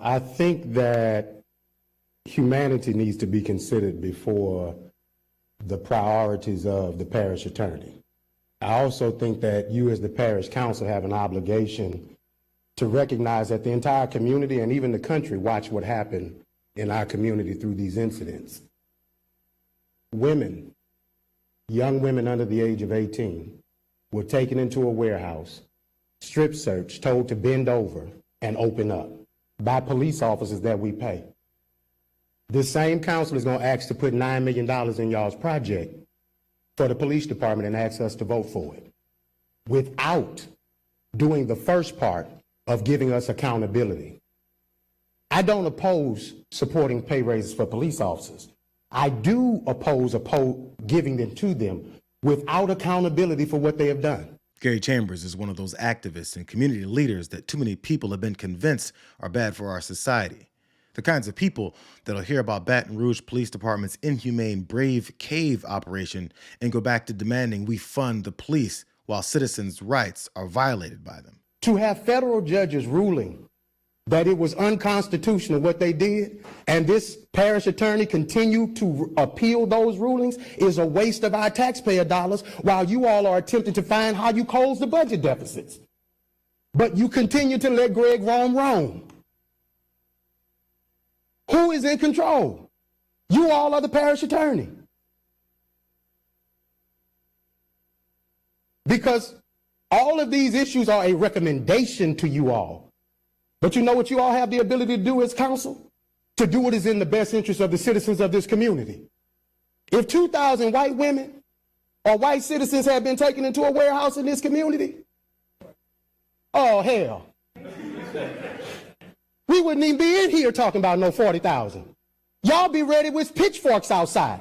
I think that humanity needs to be considered before the priorities of the parish attorney. I also think that you as the parish council have an obligation to recognize that the entire community and even the country watch what happened in our community through these incidents. Women, young women under the age of 18, were taken into a warehouse, strip searched, told to bend over and open up by police officers that we pay. This same council is going to ask to put $9 million in y'all's project for the police department and ask us to vote for it without doing the first part of giving us accountability. I don't oppose supporting pay raises for police officers. I do oppose giving them to them without accountability for what they have done. Gary Chambers is one of those activists and community leaders that too many people have been convinced are bad for our society. The kinds of people that'll hear about Baton Rouge Police Department's inhumane Brave Cave operation and go back to demanding we fund the police while citizens' rights are violated by them. To have federal judges ruling that it was unconstitutional what they did, and this parish attorney continue to appeal those rulings, is a waste of our taxpayer dollars while you all are attempting to find how you close the budget deficits. But you continue to let Greg roam. Who is in control? You all are the parish attorney. Because all of these issues are a recommendation to you all. But you know what you all have the ability to do as council? To do what is in the best interest of the citizens of this community. If 2,000 white women or white citizens have been taken into a warehouse in this community, oh, hell. We wouldn't even be in here talking about no 40,000. Y'all be ready with pitchforks outside.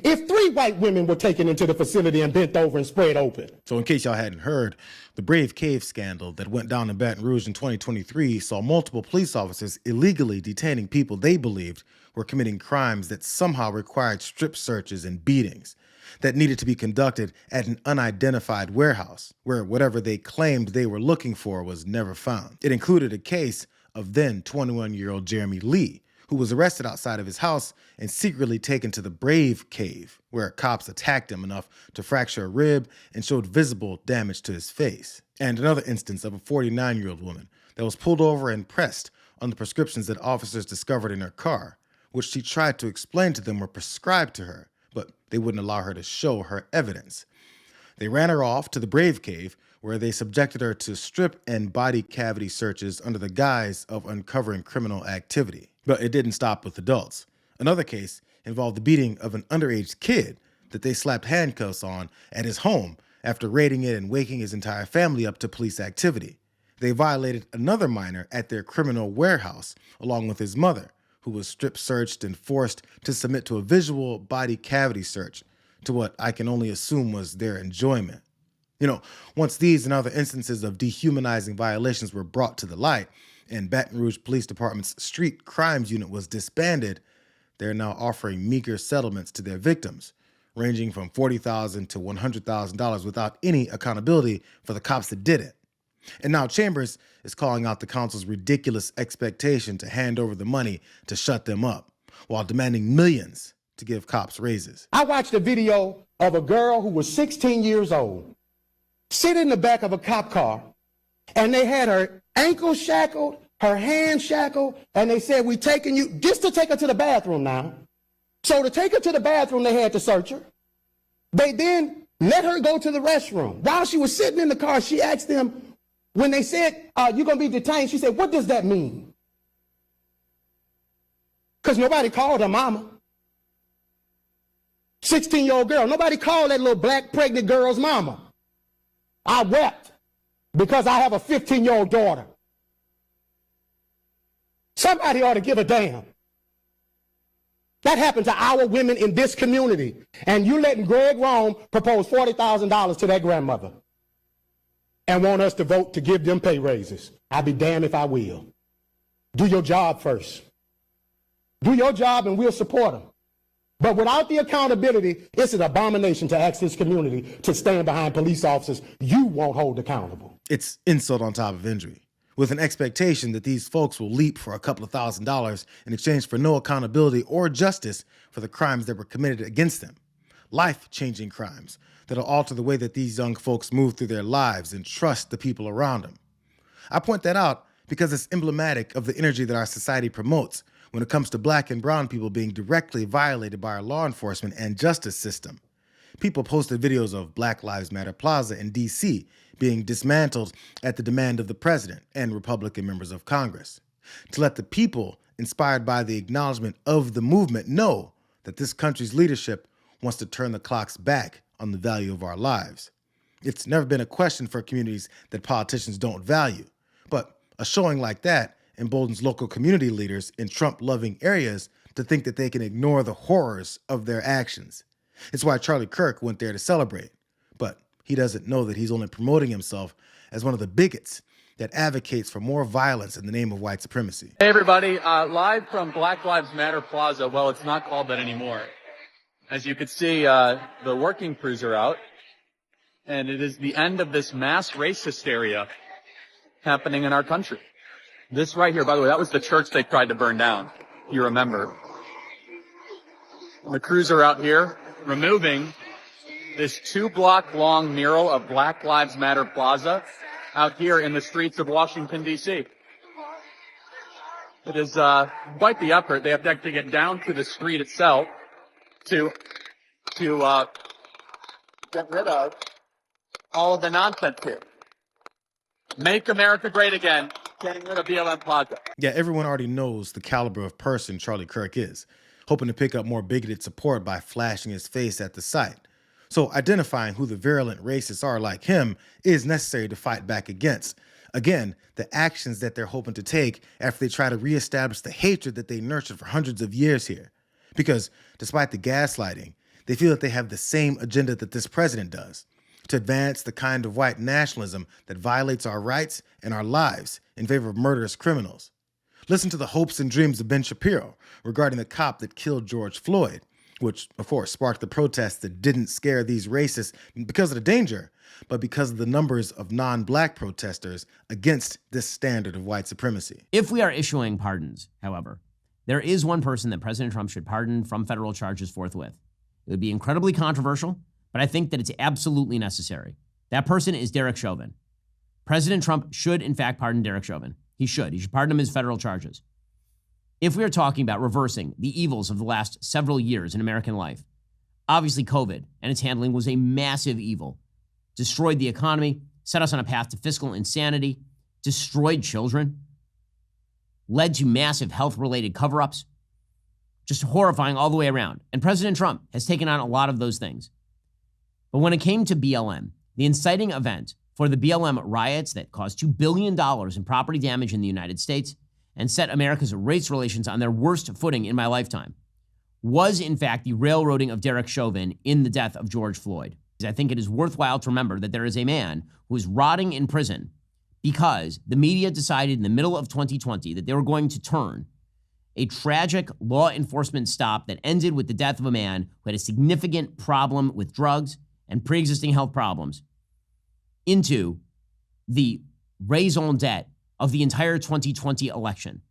If 3 white women were taken into the facility and bent over and spread open. So in case y'all hadn't heard, the Brave Cave scandal that went down in Baton Rouge in 2023 saw multiple police officers illegally detaining people they believed were committing crimes that somehow required strip searches and beatings that needed to be conducted at an unidentified warehouse where whatever they claimed they were looking for was never found. It included a case of then 21-year-old Jeremy Lee, who was arrested outside of his house and secretly taken to the Brave Cave, where cops attacked him enough to fracture a rib and showed visible damage to his face. And another instance of a 49-year-old woman that was pulled over and pressed on the prescriptions that officers discovered in her car, which she tried to explain to them were prescribed to her, but they wouldn't allow her to show her evidence. They ran her off to the Brave Cave, where they subjected her to strip and body cavity searches under the guise of uncovering criminal activity. But it didn't stop with adults. Another case involved the beating of an underage kid that they slapped handcuffs on at his home after raiding it and waking his entire family up to police activity. They violated another minor at their criminal warehouse, along with his mother, who was strip searched and forced to submit to a visual body cavity search, to what I can only assume was their enjoyment. You know, once these and other instances of dehumanizing violations were brought to the light, and Baton Rouge Police Department's Street Crimes Unit was disbanded, they're now offering meager settlements to their victims, ranging from $40,000 to $100,000 without any accountability for the cops that did it. And now Chambers is calling out the council's ridiculous expectation to hand over the money to shut them up, while demanding millions to give cops raises. I watched a video of a girl who was 16 years old sit in the back of a cop car, and they had her ankles shackled, her hands shackled, and they said, "We taking you," just to take her to the bathroom now. So to take her to the bathroom, they had to search her. They then let her go to the restroom. While she was sitting in the car, she asked them, when they said, "You're going to be detained," she said, "What does that mean?" Because nobody called her mama. 16-year-old girl. Nobody called that little black pregnant girl's mama. I wept because I have a 15-year-old daughter. Somebody ought to give a damn. That happened to our women in this community. And you letting Greg Rome propose $40,000 to that grandmother and want us to vote to give them pay raises. I'll be damned if I will. Do your job first. Do your job and we'll support them. But without the accountability, it's an abomination to ask this community to stand behind police officers you won't hold accountable. It's insult on top of injury. with an expectation that these folks will leap for a couple of $1,000s in exchange for no accountability or justice for the crimes that were committed against them. Life-changing crimes that'll alter the way that these young folks move through their lives and trust the people around them. I point that out because it's emblematic of the energy that our society promotes when it comes to black and brown people being directly violated by our law enforcement and justice system. People posted videos of Black Lives Matter Plaza in D.C. being dismantled at the demand of the president and Republican members of Congress, to let the people, inspired by the acknowledgement of the movement, know that this country's leadership wants to turn the clocks back on the value of our lives. It's never been a question for communities that politicians don't value, but a showing like that emboldens local community leaders in Trump-loving areas to think that they can ignore the horrors of their actions. It's why Charlie Kirk went there to celebrate, but he doesn't know that he's only promoting himself as one of the bigots that advocates for more violence in the name of white supremacy. Hey everybody, live from Black Lives Matter Plaza. Well, it's not called that anymore. As you can see, the working crews are out, and it is the end of this mass race hysteria happening in our country. This right here, by the way, that was the church they tried to burn down, you remember. The crews are out here removing this 2-block long mural of Black Lives Matter Plaza out here in the streets of Washington, D.C. It is quite the effort. They have to actually get down to the street itself to get rid of all of the nonsense here. Make America great again, getting rid of BLM Plaza. Yeah, everyone already knows the caliber of person Charlie Kirk is, hoping to pick up more bigoted support by flashing his face at the site. So identifying who the virulent racists are like him is necessary to fight back against. Again, the actions that they're hoping to take after they try to reestablish the hatred that they nurtured for hundreds of years here. Because despite the gaslighting, they feel that they have the same agenda that this president does, to advance the kind of white nationalism that violates our rights and our lives in favor of murderous criminals. Listen to the hopes and dreams of Ben Shapiro regarding the cop that killed George Floyd, which, of course, sparked the protests that didn't scare these racists because of the danger, but because of the numbers of non-black protesters against this standard of white supremacy. If we are issuing pardons, however, there is one person that President Trump should pardon from federal charges forthwith. It would be incredibly controversial, but I think that it's absolutely necessary. That person is Derek Chauvin. President Trump should, in fact, pardon Derek Chauvin. He should pardon him his federal charges. If we are talking about reversing the evils of the last several years in American life, obviously COVID and its handling was a massive evil. Destroyed the economy, set us on a path to fiscal insanity, destroyed children, led to massive health-related cover-ups, just horrifying all the way around. And President Trump has taken on a lot of those things. But when it came to BLM, the inciting event for the BLM riots that caused $2 billion in property damage in the United States and set America's race relations on their worst footing in my lifetime, was in fact the railroading of Derek Chauvin in the death of George Floyd. I think it is worthwhile to remember that there is a man who is rotting in prison because the media decided in the middle of 2020 that they were going to turn a tragic law enforcement stop that ended with the death of a man who had a significant problem with drugs and pre-existing health problems into the raison d'etre of the entire 2020 election.